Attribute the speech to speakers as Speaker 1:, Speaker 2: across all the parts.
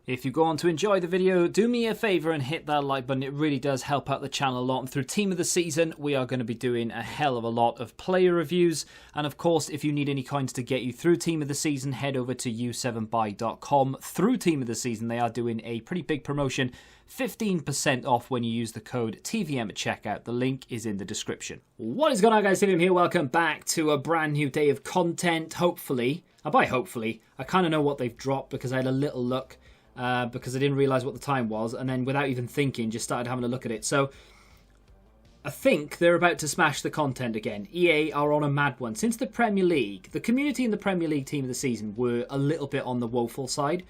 Speaker 1: If you go on to enjoy the video, do me a favour and hit that like button. It really does help out the channel a lot. And through Team of the Season, we are going to be doing a hell of a lot of player reviews. And of course, if you need any coins to get you through Team of the Season, head over to u7buy.com. Through Team of the Season, they are doing a pretty big promotion. 15% off when you use the code TVM at checkout. The link is in the description. What is going on, guys? Tim here. Welcome back to a brand new day of content. Hopefully, by hopefully, I kind of know what they've dropped because I had a little look. Because I didn't realise what the time was, and then without even thinking, just started having a look at it. So, I think they're about to smash the content again. EA are on a mad one. Since the Premier League, the community in the Premier League Team of the Season were a little bit on the woeful side,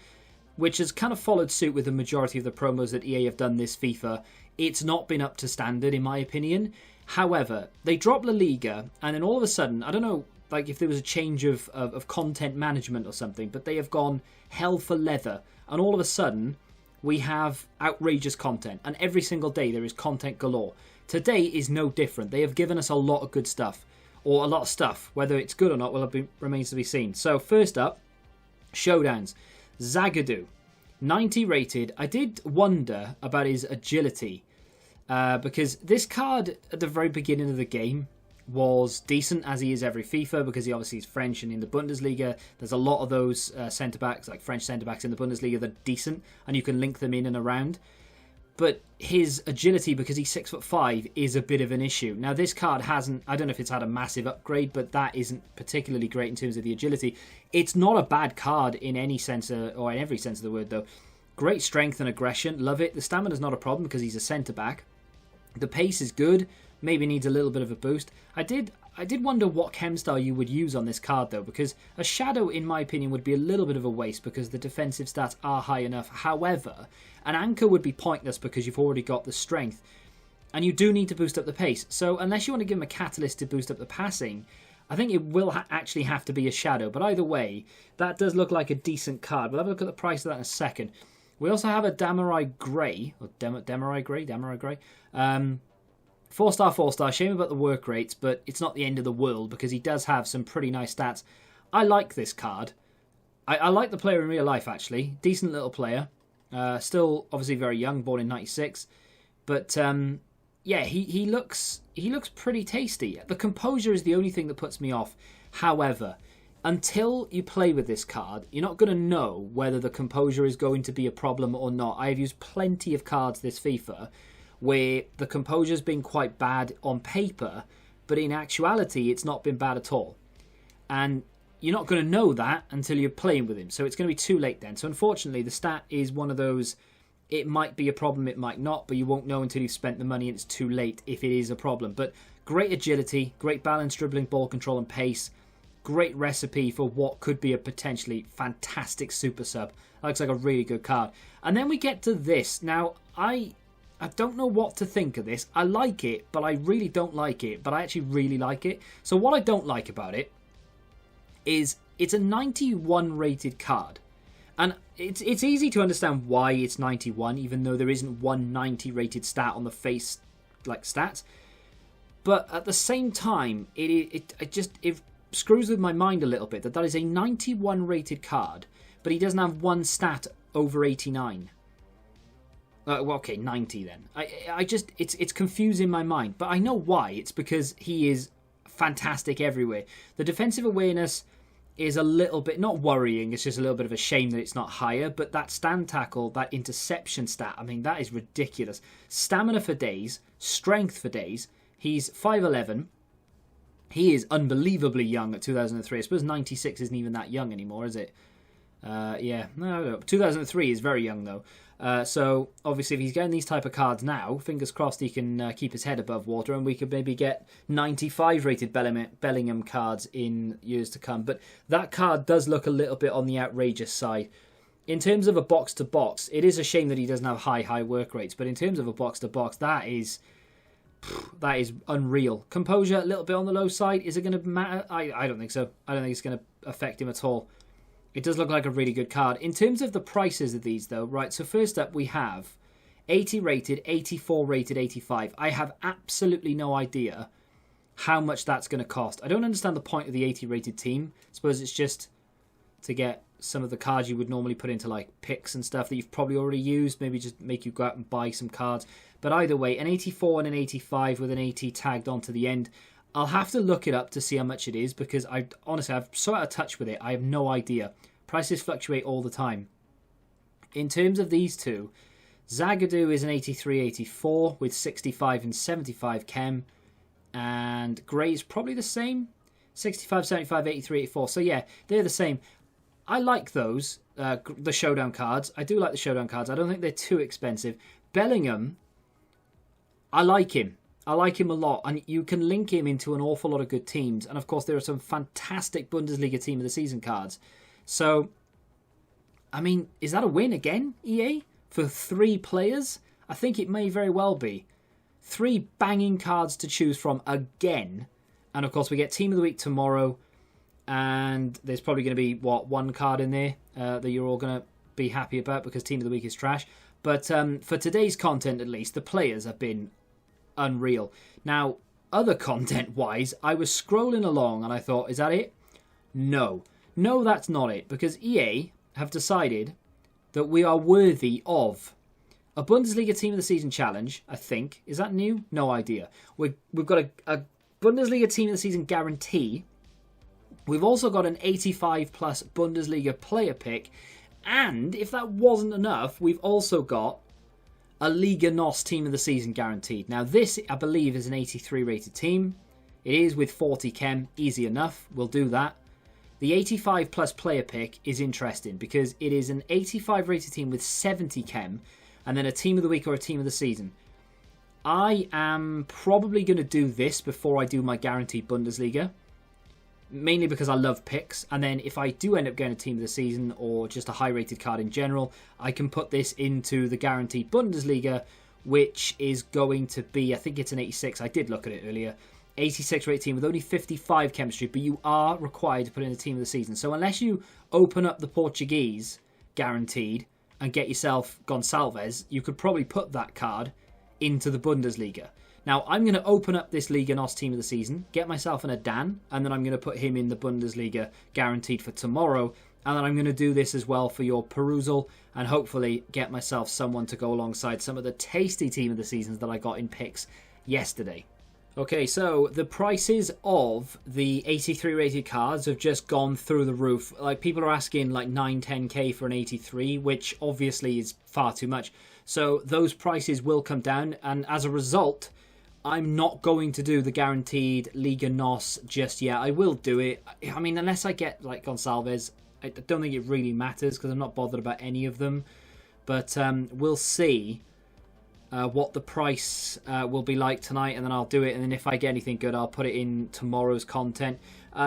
Speaker 1: which has kind of followed suit with the majority of the promos that EA have done this FIFA. It's not been up to standard, in my opinion. However, they dropped La Liga, and then all of a sudden, I don't know, like if there was a change of content management or something, but they have gone hell for leather. And all of a sudden, we have outrageous content. And every single day, there is content galore. Today is no different. They have given us a lot of good stuff. Or a lot of stuff. Whether it's good or not, remains to be seen. So, first up, Showdowns Zagadou. 90 rated. I did wonder about his agility. Because this card, at the very beginning of the game, was decent, as he is every FIFA, because he obviously is French, and in the Bundesliga there's a lot of those centre-backs, like French centre-backs in the Bundesliga, that are decent and you can link them in and around. But his agility, because he's 6'5", is a bit of an issue. Now this card hasn't, I don't know if it's had a massive upgrade, but that isn't particularly great in terms of the agility. It's not a bad card in any sense, or in every sense of the word though. Great strength and aggression, love it. The stamina's not a problem because he's a centre-back. The pace is good. Maybe needs a little bit of a boost. I did wonder what chem style you would use on this card though, because a shadow, in my opinion, would be a little bit of a waste because the defensive stats are high enough. However, an anchor would be pointless because you've already got the strength, and you do need to boost up the pace. So unless you want to give him a catalyst to boost up the passing, I think it will actually have to be a shadow. But either way, that does look like a decent card. We'll have a look at the price of that in a second. We also have a Damarai Grey, or Damarai Grey. 4-star, 4-star. Shame about the work rates, but it's not the end of the world because he does have some pretty nice stats. I like this card. I like the player in real life, actually. Decent little player. Still, obviously, very young, born in 96. But, yeah, he looks pretty tasty. The composure is the only thing that puts me off. However, until you play with this card, you're not going to know whether the composure is going to be a problem or not. I have used plenty of cards this FIFA where the composure's been quite bad on paper, but in actuality, it's not been bad at all. And you're not going to know that until you're playing with him, so it's going to be too late then. So unfortunately, the stat is one of those, it might be a problem, it might not, but you won't know until you've spent the money and it's too late if it is a problem. But great agility, great balance, dribbling, ball control and pace. Great recipe for what could be a potentially fantastic super sub. That looks like a really good card. And then we get to this. Now, I don't know what to think of this. I like it, but I really don't like it. But I actually really like it. So what I don't like about it is it's a 91 rated card. And it's easy to understand why it's 91, even though there isn't one 90 rated stat on the face, like stats. But at the same time, it screws with my mind a little bit that is a 91 rated card, but he doesn't have one stat over 89. Well, okay, 90 then. It's confusing my mind, but I know why. It's because he is fantastic everywhere. The defensive awareness is a little bit, not worrying, it's just a little bit of a shame that it's not higher, but that stand tackle, that interception stat, I mean, that is ridiculous. Stamina for days, strength for days. He's 5'11". He is unbelievably young at 2003. I suppose 96 isn't even that young anymore, is it? Yeah, no. 2003 is very young, though. So, obviously, if he's getting these type of cards now, fingers crossed he can keep his head above water and we could maybe get 95 rated Bellingham cards in years to come. But that card does look a little bit on the outrageous side. In terms of a box-to-box, it is a shame that he doesn't have high work rates. But in terms of a box-to-box, that is unreal. Composure, a little bit on the low side. Is it going to matter? I don't think so. I don't think it's going to affect him at all. It does look like a really good card. In terms of the prices of these, though, right, so first up we have 80 rated, 84 rated, 85. I have absolutely no idea how much that's going to cost. I don't understand the point of the 80 rated team. I suppose it's just to get some of the cards you would normally put into like picks and stuff that you've probably already used. Maybe just make you go out and buy some cards. But either way, an 84 and an 85 with an 80 tagged onto the end. I'll have to look it up to see how much it is because honestly, I'm so out of touch with it. I have no idea. Prices fluctuate all the time. In terms of these two, Zagadou is an 83-84 with 65 and 75 chem. And Grey is probably the same. 65, 75, 83, 84. So yeah, they're the same. I like those, the Showdown cards. I do like the Showdown cards. I don't think they're too expensive. Bellingham, I like him. I like him a lot. And you can link him into an awful lot of good teams. And of course, there are some fantastic Bundesliga Team of the Season cards. So, I mean, is that a win again, EA? For 3 players? I think it may very well be. 3 banging cards to choose from again. And of course, we get Team of the Week tomorrow. And there's probably going to be, one card in there that you're all going to be happy about because Team of the Week is trash. But for today's content, at least, the players have been unreal. Now, other content-wise, I was scrolling along and I thought, is that it? No. No, that's not it. Because EA have decided that we are worthy of a Bundesliga Team of the Season challenge, I think. Is that new? No idea. We've got a Bundesliga Team of the Season guarantee. We've also got an 85 plus Bundesliga player pick. And if that wasn't enough, we've also got a Liga NOS Team of the Season guaranteed. Now this, I believe, is an 83 rated team. It is with 40 chem. Easy enough. We'll do that. The 85 plus player pick is interesting because it is an 85 rated team with 70 chem and then a Team of the Week or a Team of the Season. I am probably going to do this before I do my guaranteed Bundesliga. Mainly because I love picks. And then if I do end up getting a Team of the Season or just a high rated card in general, I can put this into the guaranteed Bundesliga, which is going to be, I think it's an 86. I did look at it earlier. 86 rated team with only 55 chemistry, but you are required to put in a Team of the Season. So unless you open up the Portuguese guaranteed and get yourself Gonçalves, you could probably put that card into the Bundesliga. Now, I'm going to open up this Liga NOS Team of the Season, get myself an Adan, and then I'm going to put him in the Bundesliga guaranteed for tomorrow. And then I'm going to do this as well for your perusal and hopefully get myself someone to go alongside some of the tasty Team of the Seasons that I got in picks yesterday. Okay, so the prices of the 83 rated cards have just gone through the roof. Like, people are asking like 9, 10k for an 83, which obviously is far too much. So those prices will come down, and as a result, I'm not going to do the guaranteed Liga NOS just yet. I will do it. I mean, unless I get like Gonçalves, I don't think it really matters because I'm not bothered about any of them. But we'll see what the price will be like tonight, and then I'll do it. And then if I get anything good, I'll put it in tomorrow's content.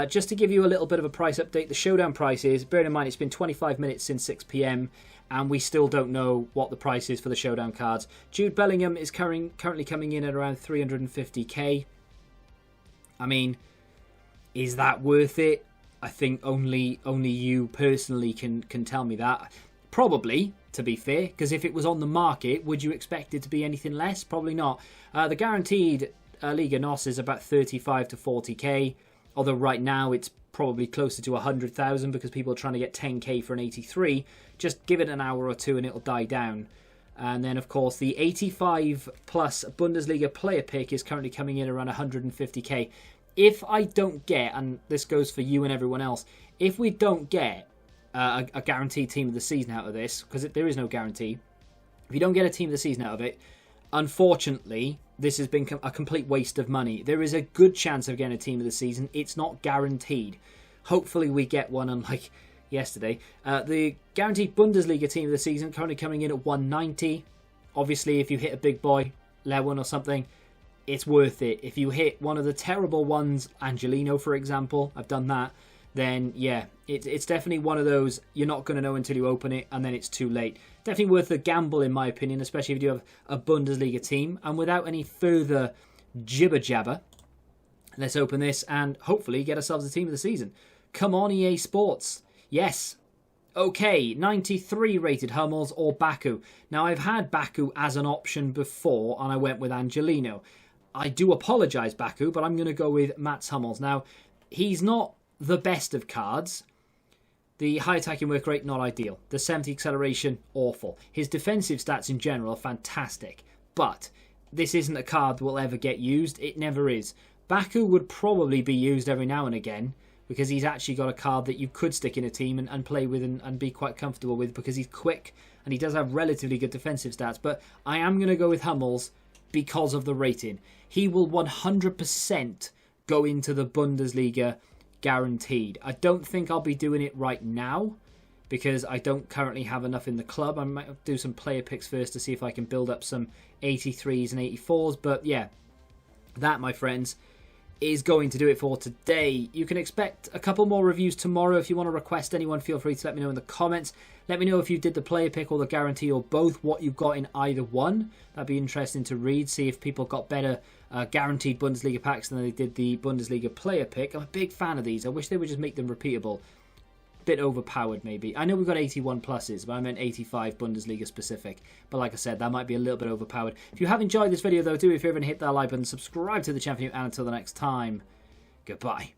Speaker 1: Just to give you a little bit of a price update, the Showdown price is, bearing in mind it's been 25 minutes since 6 p.m, and we still don't know what the price is for the Showdown cards. Jude Bellingham is currently coming in at around 350k. I mean, is that worth it? I think only you personally can tell me that. Probably, to be fair, because if it was on the market, would you expect it to be anything less? Probably not. The guaranteed Liga NOS is about 35 to 40k, although right now it's probably closer to 100,000 because people are trying to get 10k for an 83. Just give it an hour or two and it'll die down. And then, of course, the 85 plus Bundesliga player pick is currently coming in around 150k. If I don't get, and this goes for you and everyone else, if we don't get a guaranteed Team of the Season out of this, because there is no guarantee, if you don't get a Team of the Season out of it, unfortunately, this has been a complete waste of money. There is a good chance of getting a Team of the Season. It's not guaranteed. Hopefully we get one, unlike yesterday. The guaranteed Bundesliga Team of the Season currently coming in at 190. Obviously, if you hit a big boy, Lewin or something, it's worth it. If you hit one of the terrible ones, Angelino, for example, I've done that, then yeah, it's definitely one of those you're not going to know until you open it, and then it's too late. Definitely worth a gamble, in my opinion, especially if you have a Bundesliga team. And without any further jibber-jabber, let's open this and hopefully get ourselves a Team of the Season. Come on, EA Sports. Yes. Okay, 93 rated Hummels or Baku. Now, I've had Baku as an option before, and I went with Angelino. I do apologise, Baku, but I'm going to go with Mats Hummels. Now, he's not the best of cards, The high attacking work rate, not ideal. The 70 acceleration, awful. His defensive stats in general are fantastic. But this isn't a card that will ever get used. It never is. Baku would probably be used every now and again because he's actually got a card that you could stick in a team and play with and be quite comfortable with because he's quick and he does have relatively good defensive stats. But I am going to go with Hummels because of the rating. He will 100% go into the Bundesliga guaranteed. I don't think I'll be doing it right now because I don't currently have enough in the club. I might do some player picks first to see if I can build up some 83s and 84s. But yeah, that, my friends, is going to do it for today. You can expect a couple more reviews tomorrow. If you want to request anyone, feel free to let me know in the comments. Let me know if you did the player pick or the guarantee or both, what you've got in either one. That'd be interesting to read, see if people got better guaranteed Bundesliga packs than they did the Bundesliga player pick. I'm a big fan of these. I wish they would just make them repeatable. Bit overpowered maybe. I know we've got 81 pluses, but I meant 85 Bundesliga specific. But like I said, that might be a little bit overpowered. If you have enjoyed this video though, do me a favour and hit that like button, subscribe to the channel, and until the next time, goodbye.